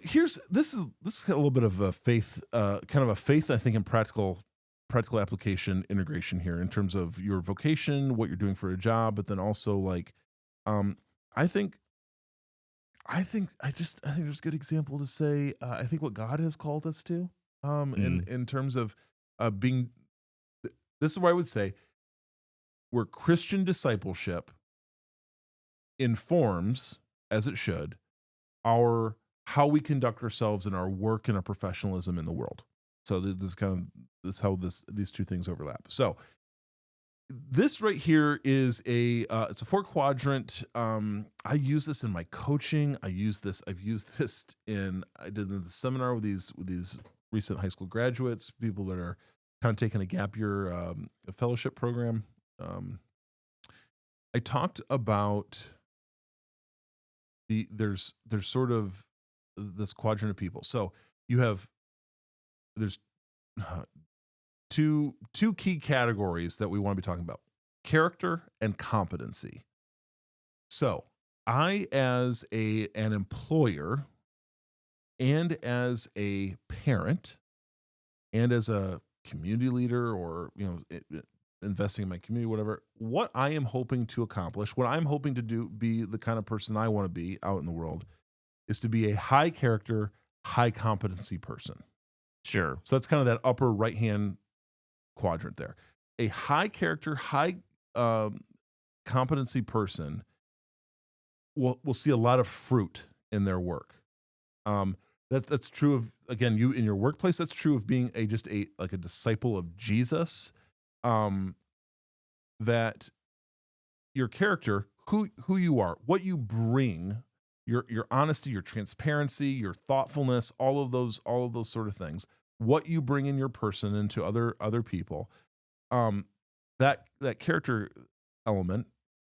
this is a little bit of a faith, I think, in practical application integration here in terms of your vocation, what you're doing for a job, but then also like, I think there's a good example to say, I think what God has called us to, in terms of being. This is where I would say, where Christian discipleship informs, as it should, our how we conduct ourselves in our work and our professionalism in the world. So this is how these two things overlap. So this right here is it's a 4-quadrant. I use this in my coaching. I've used this I did the seminar with these recent high school graduates, people that are kind of taking a gap year a fellowship program. I talked about there's sort of this quadrant of people. So there's two key categories that we want to be talking about: character and competency. So I, as an employer and as a parent and as a community leader, or investing in my community, whatever, what I am hoping to accomplish, what I'm hoping to do, be the kind of person I want to be out in the world, is to be a high character, high competency person. Sure. So that's kind of that upper right hand quadrant there. A high character, high competency person will see a lot of fruit in their work. That's true of, again, you in your workplace. That's true of being a disciple of Jesus. That your character, who you are, what you bring, your honesty, your transparency, your thoughtfulness, all of those sort of things, what you bring in your person into other people, that character element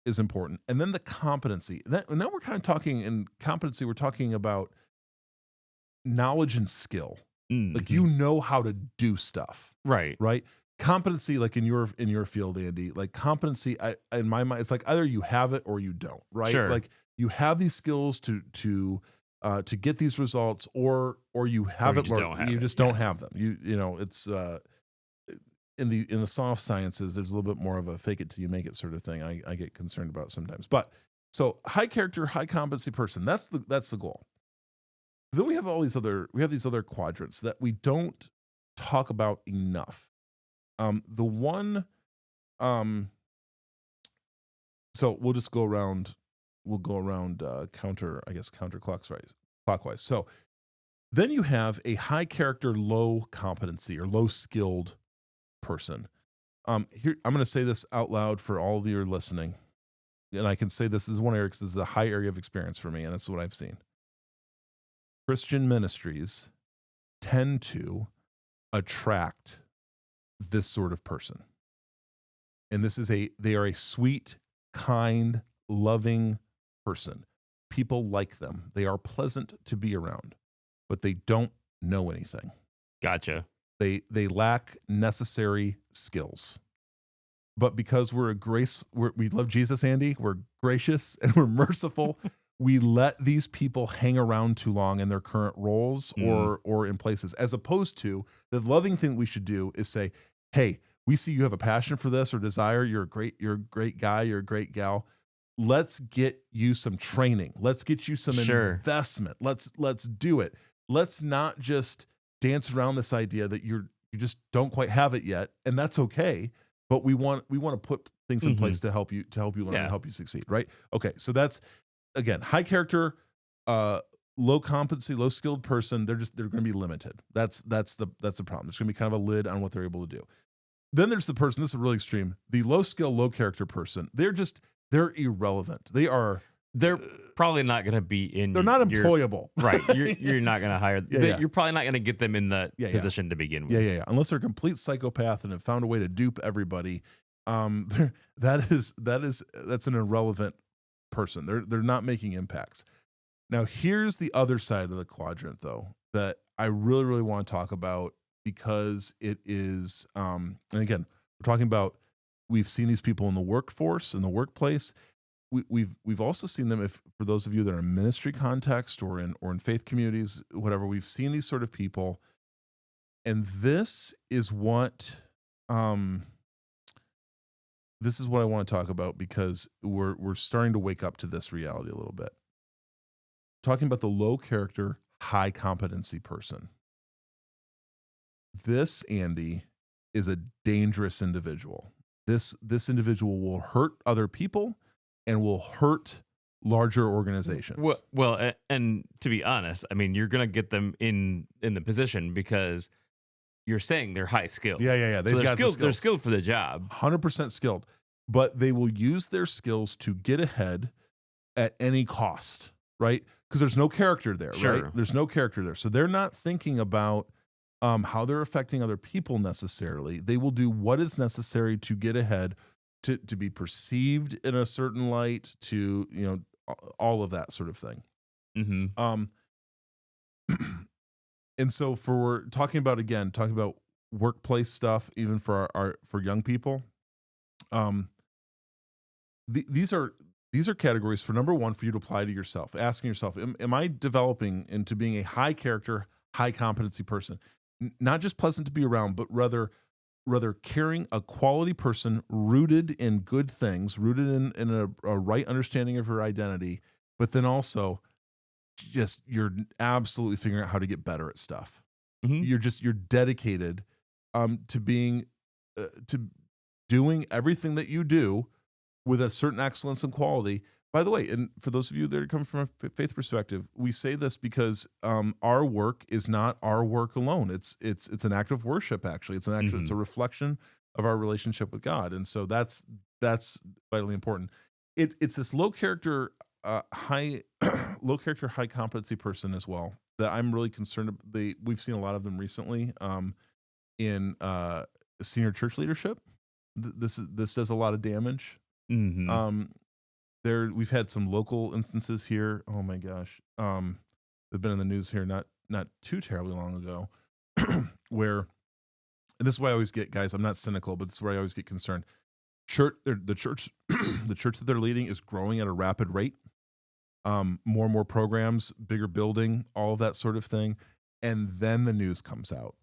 is important. And then the competency. Now we're kind of talking in competency, we're talking about knowledge and skill. Mm-hmm. Like, you know how to do stuff. Right. Competency, like in your field, Andy, like competency, in my mind, it's like either you have it or you don't, right? Sure. Like, you have these skills to get these results, or you haven't learned. You just don't have them. It's in the soft sciences, there's a little bit more of a fake it till you make it sort of thing. I get concerned about sometimes. But so high character, high competency person, that's the goal. Then we have these other quadrants that we don't talk about enough. The one, so we'll just go around. We'll go around counterclockwise. So then you have a high character, low competency, or low skilled person. Here, I'm going to say this out loud for all of you who are listening, and I can say this is one area because this is a high area of experience for me, and that's what I've seen. Christian ministries tend to attract this sort of person. And they are a sweet, kind, loving person. People like them. They are pleasant to be around, but they don't know anything. Gotcha. They lack necessary skills. But because we love Jesus, Andy, we're gracious and we're merciful. We let these people hang around too long in their current roles or in places, as opposed to the loving thing we should do is say, hey, we see you have a passion for this or desire. You're a great guy. You're a great gal. Let's get you some training. Let's get you some investment. Let's do it. Let's not just dance around this idea that you just don't quite have it yet. And that's okay. But we want to put things in place to help you learn and help you succeed. Right. Okay. So that's, again, high character, low competency, low skilled person. They're going to be limited. That's the problem. There's going to be kind of a lid on what they're able to do. Then there's the person, this is really extreme, the low skill, low character person. They're irrelevant. They're probably not going to be in. They're not employable. Right. You're not going to hire. You're probably not going to get them in the position to begin with. Yeah. Unless they're a complete psychopath and have found a way to dupe everybody. That's an irrelevant person. They're not making impacts. Now, here's the other side of the quadrant, though, that I really, really want to talk about, because it is, and again, we're talking about, we've seen these people in the workforce, in the workplace. We've also seen them, for those of you that are in ministry context or in faith communities, whatever, we've seen these sort of people. And this is what I want to talk about, because we're starting to wake up to this reality a little bit. Talking about the low character, high competency person. This, Andy, is a dangerous individual. This individual will hurt other people and will hurt larger organizations. And to be honest, I mean, you're gonna get them in the position because you're saying they're high skilled. Yeah. So they're skilled. They're skilled for the job. 100% skilled, but they will use their skills to get ahead at any cost, right? Because there's no character there, Sure. right? There's no character there. So they're not thinking about how they're affecting other people necessarily. They will do what is necessary to get ahead, to be perceived in a certain light, to, you know, all of that sort of thing. Mm-hmm. And so for talking about workplace stuff, even for our for young people, these are categories for number one for you to apply to yourself, asking yourself, am I developing into being a high character, high competency person? Not just pleasant to be around, but rather caring, a quality person rooted in good things, rooted in a right understanding of your identity, but then also just you're absolutely figuring out how to get better at stuff. Mm-hmm. You're dedicated to being to doing everything that you do with a certain excellence and quality. By the way, and for those of you that are coming from a faith perspective, we say this because our work is not our work alone. It's an act of worship. Actually, it's it's a reflection of our relationship with God, and so that's vitally important. It's this low character, high competency person as well that I'm really concerned. We've seen a lot of them recently in senior church leadership. This does a lot of damage. Mm-hmm. We've had some local instances here. Oh my gosh. They've been in the news here not too terribly long ago where, and this is why I always get, guys, I'm not cynical, but this is where I always get concerned. The church that they're leading is growing at a rapid rate. More and more programs, bigger building, all of that sort of thing. And then the news comes out,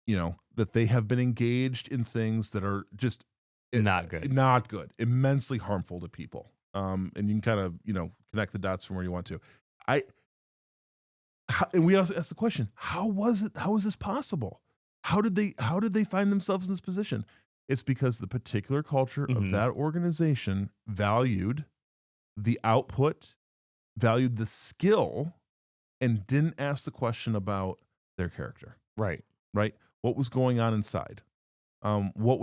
you know, that they have been engaged in things that are just not good, immensely harmful to people. And you can kind of, you know, connect the dots from where you want to. And we also ask the question, how was this possible? How did they find themselves in this position? It's because the particular culture of that organization valued the output, valued the skill, and didn't ask the question about their character. Right. What was going on inside? What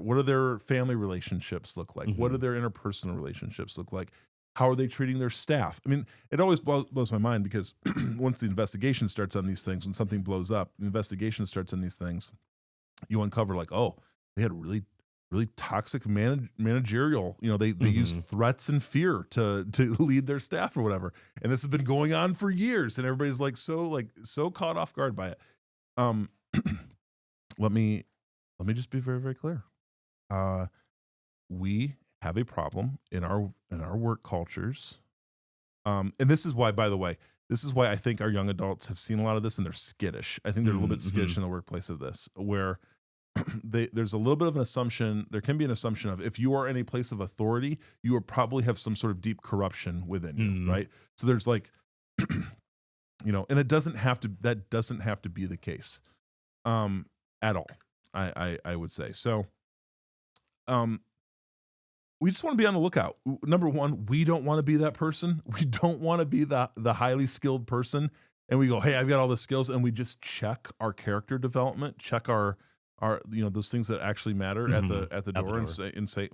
are their family relationships look like? What do their interpersonal relationships look like? How are they treating their staff? I mean, it always blows my mind because once the investigation starts on these things, when something blows up, the investigation starts on these things, you uncover like, oh, they had really, really toxic managerial, you know, they use threats and fear to lead their staff or whatever. And this has been going on for years and everybody's so caught off guard by it. Let me just be very, very clear. We have a problem in our work cultures. And this is why, by the way, I think our young adults have seen a lot of this and they're skittish. I think they're a little bit skittish in the workplace of this, where there's a little bit of an assumption. There can be an assumption of if you are in a place of authority, you will probably have some sort of deep corruption within you, right? So there's like, you know, and that doesn't have to be the case at all. I would say. So we just want to be on the lookout. Number one, we don't want to be that person. We don't want to be the highly skilled person. And we go, hey, I've got all the skills, and we just check our character development, check our you know, those things that actually matter at the door, and say,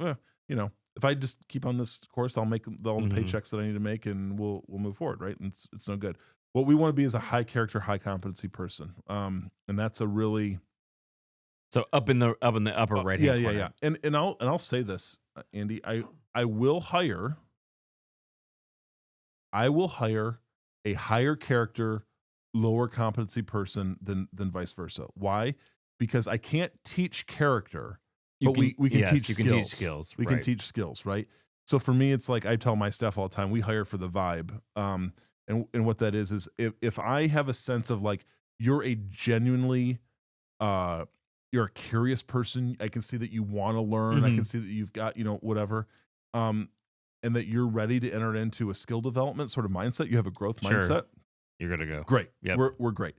you know, if I just keep on this course, I'll make all the paychecks that I need to make, and we'll move forward, right? And it's no good. What we want to be is a high character, high competency person, and that's a really up in the upper right hand corner. Yeah. And I'll say this, Andy, I will hire a higher character, lower competency person than vice versa. Why? Because I can't teach character, but we can teach skills. We can teach skills, right? So for me, it's like I tell my staff all the time, we hire for the vibe. And what that is if I have a sense of like, you're a genuinely, you're a curious person, I can see that you want to learn. I can see that you've got, you know, whatever. And that you're ready to enter into a skill development sort of mindset. You have a growth mindset. You're going to go. Great. Yep. We're great.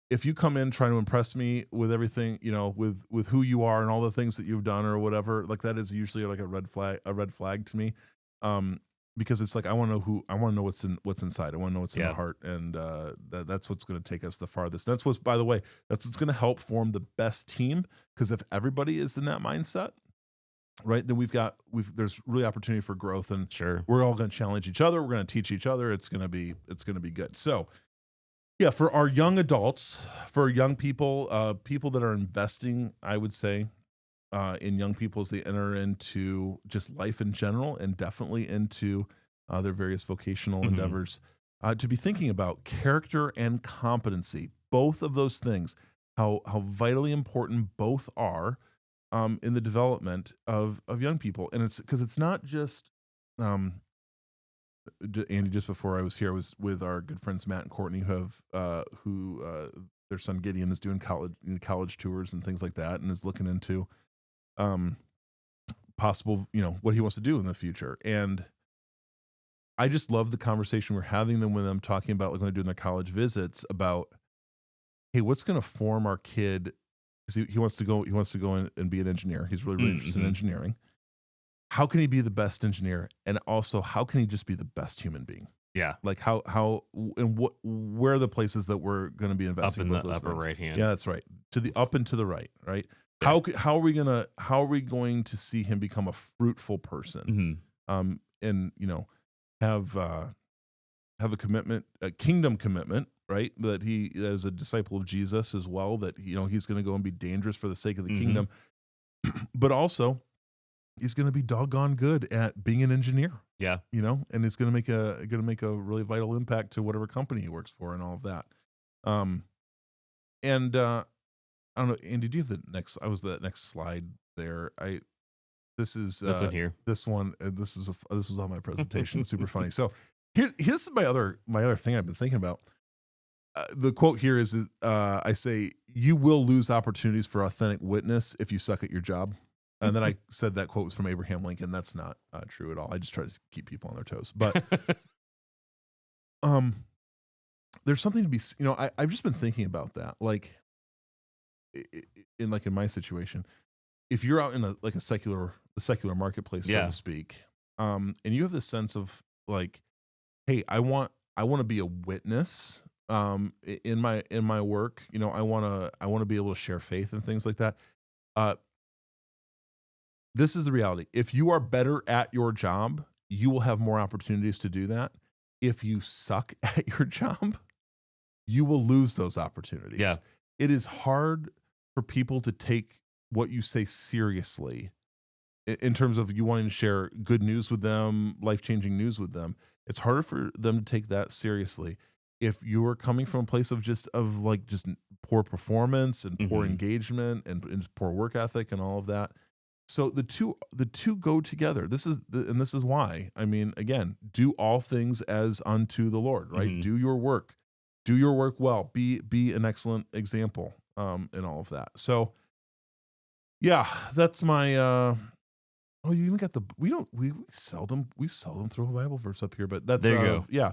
if you come in trying to impress me with everything, with who you are and all the things that you've done or whatever, like that is usually like a red flag to me. Because it's like I want to know what's inside. I want to know what's in the heart, and that's what's going to take us the farthest. That's what's, by the way, that's what's going to help form the best team. Because if everybody is in that mindset, right, then there's really opportunity for growth, and we're all going to challenge each other. We're going to teach each other. It's going to be good. So, yeah, for our young adults, for young people, people that are investing, I would say, in young people as they enter into just life in general, and definitely into their various vocational endeavors, to be thinking about character and competency, both of those things, how vitally important both are in the development of young people. And it's because it's not just Andy. Just before I was here, I was with our good friends Matt and Courtney, who their son Gideon is doing college tours and things like that, and is looking into possible, what he wants to do in the future. And I just love the conversation we're having with them, talking about, like, when they're doing their college visits, about, hey, what's going to form our kid? Because he wants to go in and be an engineer. He's really interested in engineering. How can he be the best engineer? And also, how can he just be the best human being? Yeah. Like how and where are the places that we're going to be investing up in the upper right hand? Yeah, that's right. To the up and to the right, right? Yeah. How are we going to see him become a fruitful person? And have a commitment, a kingdom commitment, right? That he is a disciple of Jesus as well. That he's going to go and be dangerous for the sake of the kingdom, but also he's going to be doggone good at being an engineer. Yeah, and he's going to make a really vital impact to whatever company he works for and all of that. And I don't know, Andy, do you have the next slide there? This is this one here. This one, this was on my presentation. It's super funny. So here's my other thing I've been thinking about. The quote here is, I say, you will lose opportunities for authentic witness if you suck at your job. And then I said that quote was from Abraham Lincoln. That's not true at all. I just try to keep people on their toes. But there's something to be, I've just been thinking about that. Like, in my situation, if you're out in a secular marketplace, so to speak, and you have this sense of like, hey, I want to be a witness in my work. I want to be able to share faith and things like that. This is the reality. If you are better at your job, you will have more opportunities to do that. If you suck at your job, you will lose those opportunities. Yeah. It is hard for people to take what you say seriously in terms of you wanting to share good news with them, life-changing news with them. It's harder for them to take that seriously if you are coming from a place of just poor performance and poor engagement and poor work ethic and all of that. So the two go together. This is why. I mean, again, do all things as unto the Lord, right? Do your work well. Be an excellent example in all of that. So yeah, that's my you even got we seldom throw a Bible verse up here, but that's there you go. Yeah.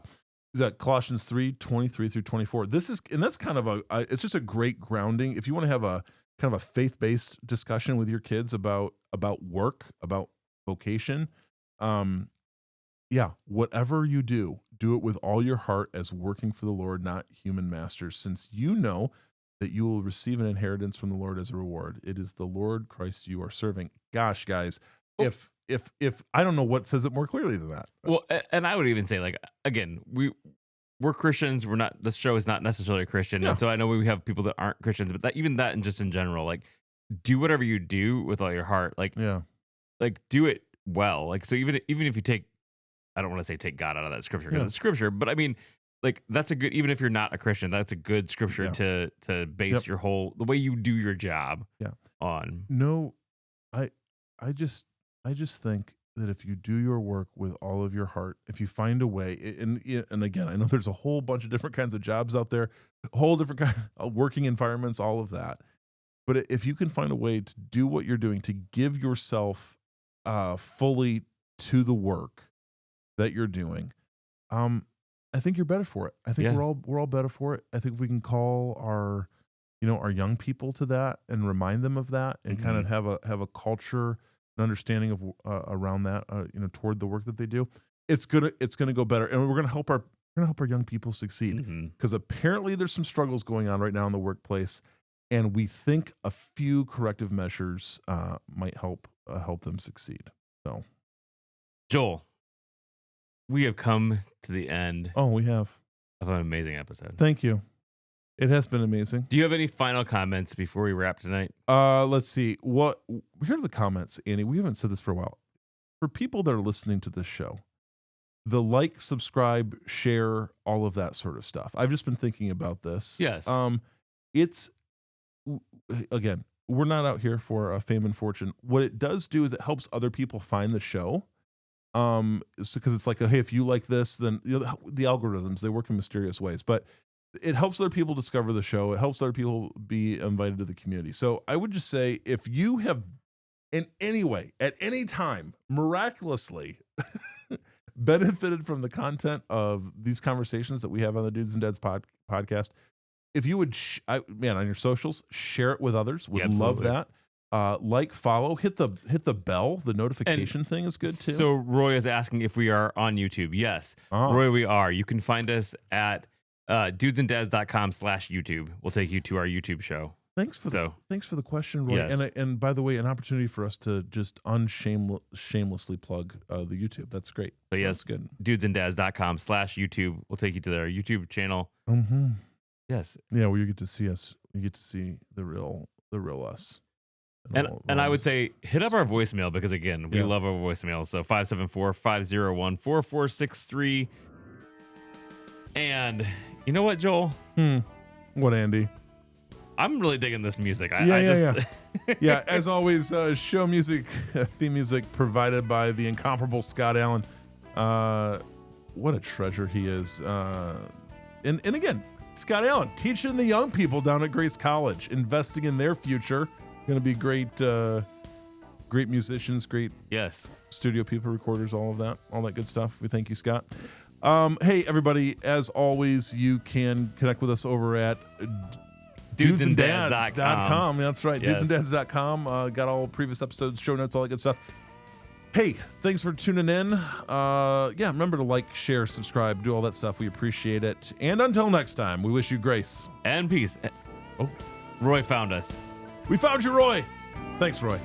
Is that Colossians 3:23-24. That's kind of it's just a great grounding if you want to have a kind of a faith-based discussion with your kids about work, about vocation. Whatever you do it with all your heart as working for the Lord, not human masters, since you know that you will receive an inheritance from the Lord as a reward. It is the Lord Christ you are serving. Gosh, guys, if I don't know what says it more clearly than that. Well, and I would even say, like, again, we're Christians. We're not. This show is not necessarily Christian, and so I know we have people that aren't Christians, but even that, and just in general, like, do whatever you do with all your heart, like do it well. Like, so even if you take, I don't want to say take God out of that scripture because it's scripture, but I mean, like, that's a good, even if you're not a Christian, that's a good scripture to base your whole, the way you do your job on. No, I just think that if you do your work with all of your heart, if you find a way, and again, I know there's a whole bunch of different kinds of jobs out there, a whole different kind of working environments, all of that. But if you can find a way to do what you're doing, to give yourself fully to the work that you're doing, I think you're better for it. I think we're all better for it. I think if we can call our young people to that and remind them of that, and kind of have a culture and understanding of around that, toward the work that they do, it's gonna go better, and we're gonna help our young people succeed, because apparently there's some struggles going on right now in the workplace, and we think a few corrective measures might help them succeed. So, Joel, we have come to the end. Oh, we have of an amazing episode. Thank you. It has been amazing. Do you have any final comments before we wrap tonight? Let's see. Here are the comments, Annie. We haven't said this for a while. For people that are listening to this show, the like, subscribe, share, all of that sort of stuff. I've just been thinking about this. Yes. It's, again, we're not out here for fame and fortune. What it does do is it helps other people find the show. Because it's like, hey, if you like this, then the algorithms, they work in mysterious ways, but it helps other people discover the show. It helps other people be invited to the community. So I would just say, if you have in any way, at any time, miraculously benefited from the content of these conversations that we have on the Dudes and Dads podcast, if you would, on your socials, share it with others. Would love that. Like, follow, hit the bell. The notification thing is good too. So Roy is asking if we are on YouTube. Yes, Roy, we are. You can find us at dudesanddads.com/YouTube. We'll take you to our YouTube show. Thanks for the question, Roy. Yes. And by the way, an opportunity for us to just shamelessly plug the YouTube. That's great. So yes, good. dudesanddads.com/YouTube. We'll take you to their YouTube channel. Yes. Yeah, where you get to see us. You get to see the real us. And I would say hit up our voicemail, because again, we love our voicemail. So 574-501-4463. And you know what, Joel? What, Andy? I'm really digging this music. Yeah, as always, show music, theme music provided by the incomparable Scott Allen. What a treasure he is. And again, Scott Allen, teaching the young people down at Grace College, investing in their future. Going to be great musicians, great studio people, recorders, all that good stuff. We thank you, Scott. Hey, everybody, as always, you can connect with us over at dudesanddads.com. That's right, dudesanddads.com. Got all previous episodes, show notes, all that good stuff. Hey, thanks for tuning in. Remember to like, share, subscribe, do all that stuff. We appreciate it. And until next time, we wish you grace and peace. Oh, Roy found us. We found you, Roy. Thanks, Roy.